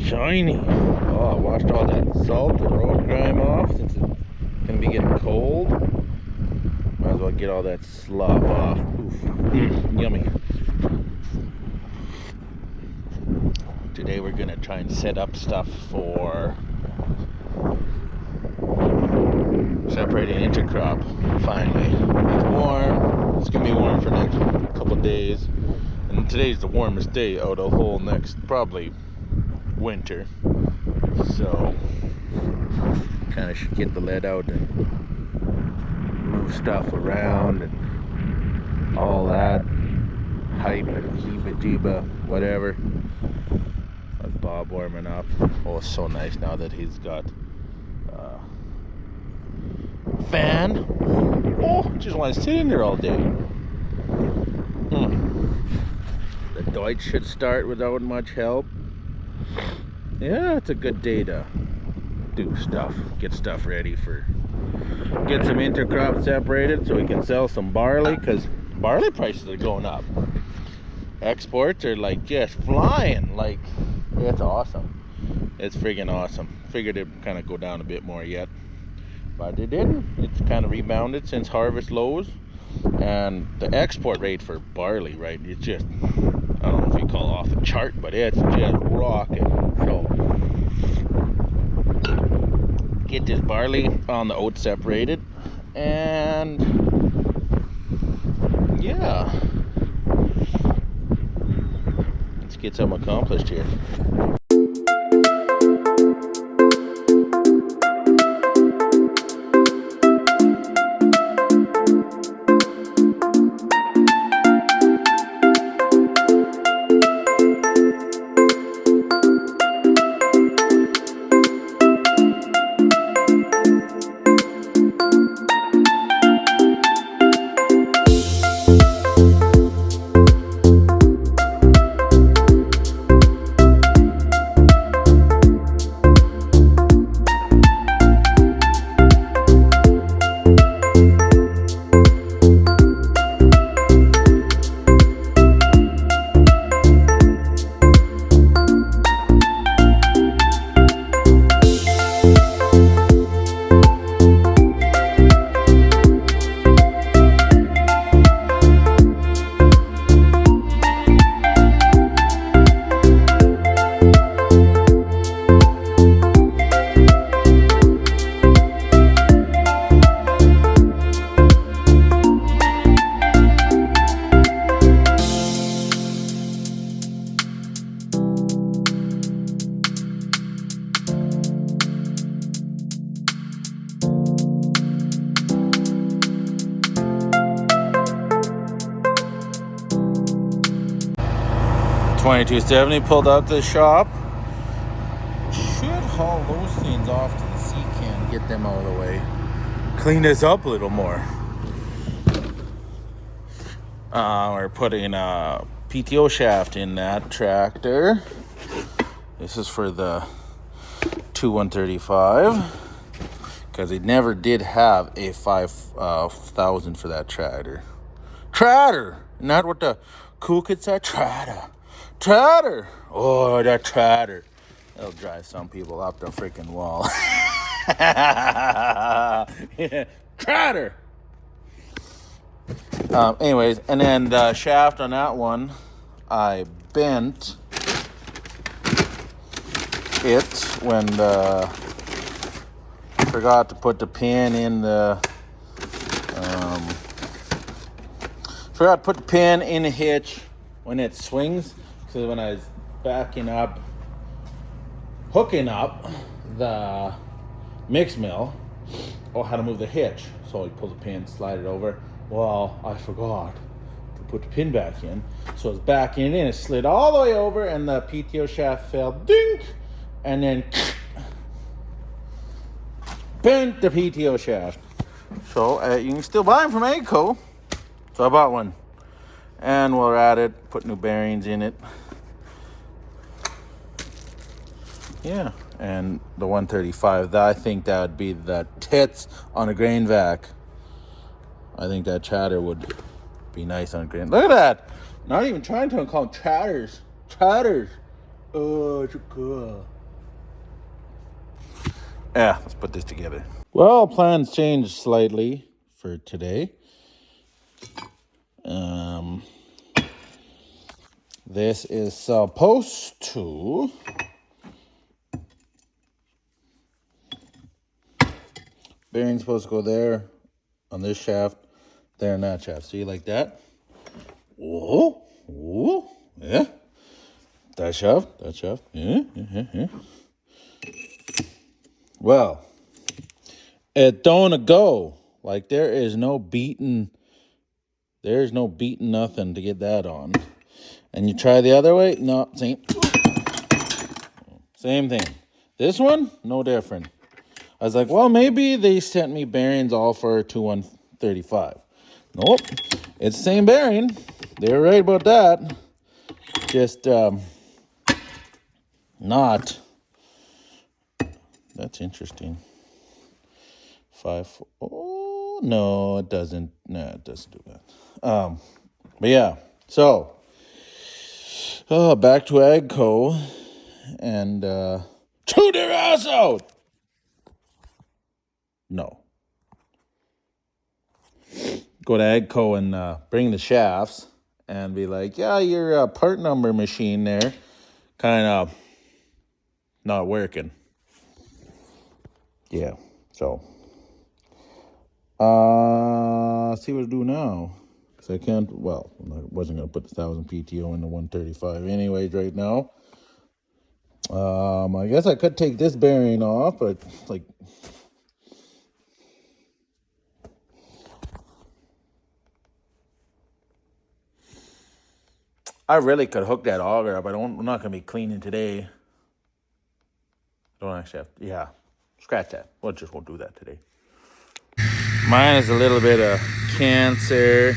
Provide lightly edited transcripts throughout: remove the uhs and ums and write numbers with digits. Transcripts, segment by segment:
shiny. Oh, I washed all that salt and road grime off since it's gonna be getting cold. Might as well get all that slop off. Oof. Yummy. Today we're gonna try and set up stuff for separating intercrop. Finally, it's warm. It's gonna be warm for the next couple of days, and today's the warmest day out of the whole next probably winter. So kind of should get the lead out and move stuff around and all that hype and heeba-jeeba, whatever. That's Bob warming up. Oh, it's so nice now that he's got fan. Oh, just want to sit in there all day. The Deutsch should start without much help. Yeah, it's a good day to do stuff, get stuff ready for, get some intercrop separated so we can sell some barley, because barley prices are going up. Exports are like just flying. Like, it's awesome. It's friggin' awesome. Figured it'd kind of go down a bit more yet, but it didn't. It's kind of rebounded since harvest lows, and the export rate for barley, right, it's just, I don't know if you call it off the chart, but it's just rocking. So get this barley on the oat separated, and yeah, let's get something accomplished here. $22.70 pulled out the shop. Should haul those things off to the sea can, get them out of the way. Clean this up a little more. We're putting a PTO shaft in that tractor. This is for the 2135, because it never did have a 5,000 for that tractor. Tractor! Not what the cool kids say. Tractor. Tractor! Oh, that tractor. That'll drive some people up the freaking wall. Yeah. Tractor! Anyways, and then the shaft on that one, I bent it when forgot to put the pin in the forgot to put the pin in the hitch when it swings, because when I was hooking up the mix mill, how to move the hitch. So I pull the pin, slide it over. Well, I forgot to put the pin back in, so it's backing it in. It slid all the way over, and the PTO shaft fell, dink, and then bent the PTO shaft. So you can still buy them from AGCO. So I bought one, and we're at it. Put new bearings in it. Yeah, and the 135. I think that would be the tits on a grain vac. I think that chatter would be nice on a grain. Look at that! Not even trying to call them chatters. Chatters. Oh, it's cool. Yeah, let's put this together. Well, plans changed slightly for today. This is supposed to bearing's supposed to go there on this shaft, there on that shaft. See, like that? Whoa, whoa, yeah. That shaft, yeah. Well, it don't go. Like there's no beating nothing to get that on. And you try the other way, no, same thing. This one, no different. I was like, well, maybe they sent me bearings all for 2135. Nope, it's the same bearing. They were right about that. Just not. That's interesting. 5. Oh no, it doesn't. No, it doesn't do that. But yeah. So, back to Agco and chew their ass out. No. Go to Agco and bring the shafts and be like, yeah, your part number machine there kind of not working. Yeah, so see what to do now, because I can't, well, I wasn't going to put the 1000 PTO in the 135 anyways right now. I guess I could take this bearing off, but like, I really could hook that auger up. I'm not going to be cleaning today. Don't actually have, yeah, scratch that. Well, just won't do that today. Mine is a little bit of cancer.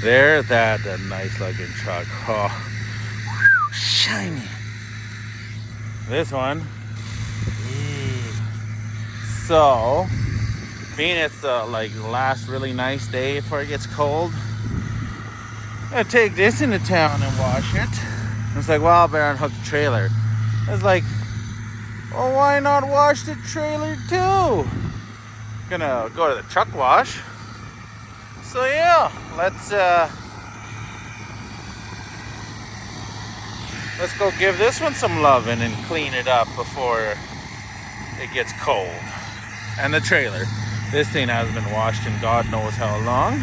There, that's a nice looking truck. Oh, shiny. This one. So, being it's the last really nice day before it gets cold, I'm gonna take this into town and wash it. It's like, well, I better unhook the trailer. It's like, well, why not wash the trailer too? Gonna go to the truck wash. So yeah, let's go give this one some loving and clean it up before it gets cold. And the trailer. This thing hasn't been washed in God knows how long.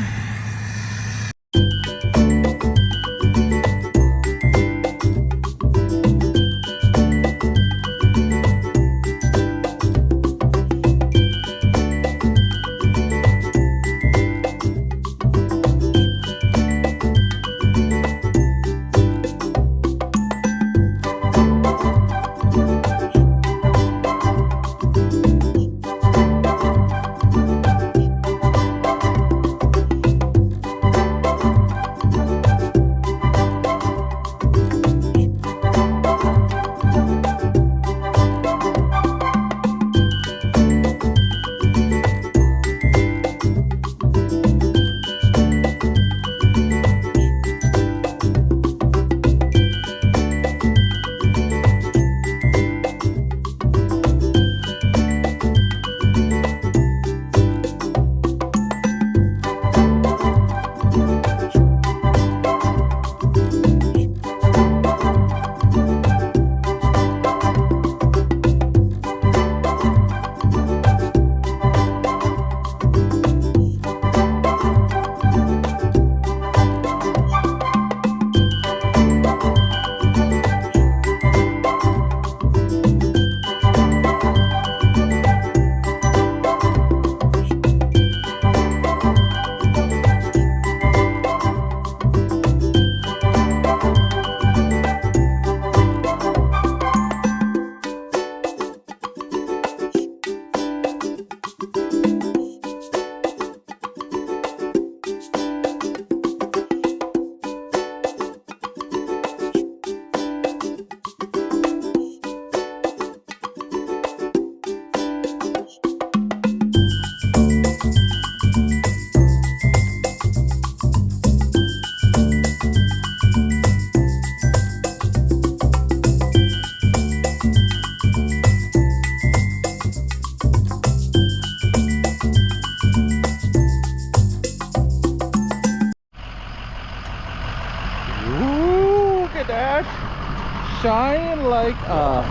gosh. Shining like a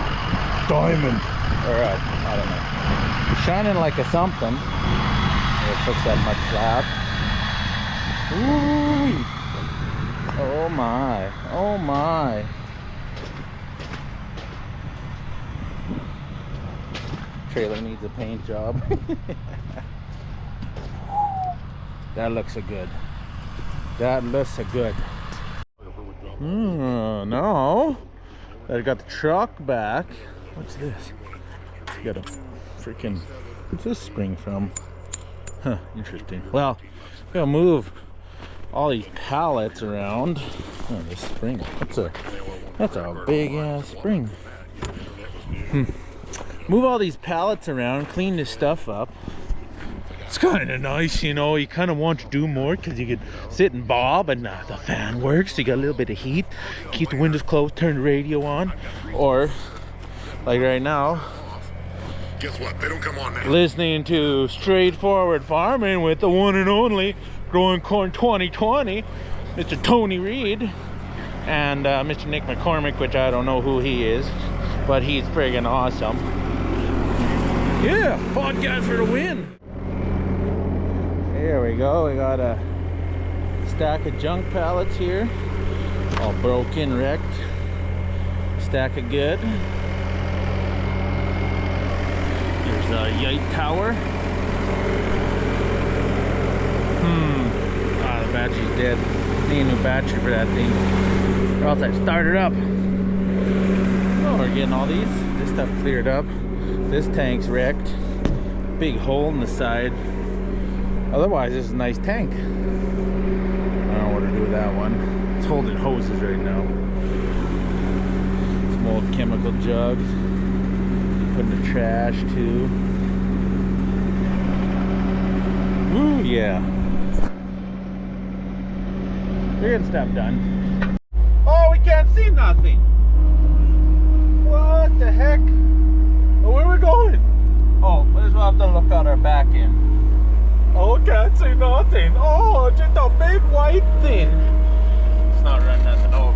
diamond. Or I don't know. Shining like a something. We'll fix that mud flap. Ooh. Oh my. Oh my. Trailer needs a paint job. That looks a good. That looks a good. No. I got the truck back. What's this? Got a freaking. What's this spring from? Huh, interesting. Well, gotta move all these pallets around. Oh, this spring. That's a big ass spring. Move all these pallets around, clean this stuff up. It's kind of nice, you know. You kind of want to do more because you can sit and bob, and the fan works. You got a little bit of heat. Keep the windows closed, turn the radio on, or like right now, guess what? They don't come on now. Listening to Straightforward Farming with the one and only Growing Corn 2020, Mr. Tony Reed, and Mr. Nick McCormick, which I don't know who he is, but he's friggin' awesome. Yeah, podcast for the win. There we go. We got a stack of junk pallets here, all broken, wrecked. Stack of good. Here's a Yite tower. Ah, the battery's dead. Need a new battery for that thing, or else I'd start it up. Oh, we're getting all this stuff cleared up. This tank's wrecked. Big hole in the side. Otherwise, this is a nice tank. I don't know what to do with that one. It's holding hoses right now. Some old chemical jugs. Put in the trash too. Ooh, yeah. We're getting stuff done. Oh, we can't see nothing. What the heck? Oh, where are we going? Oh, we just have to look out our back end. Oh, can't see nothing. Oh, just a big white thing. It's not running nothing over.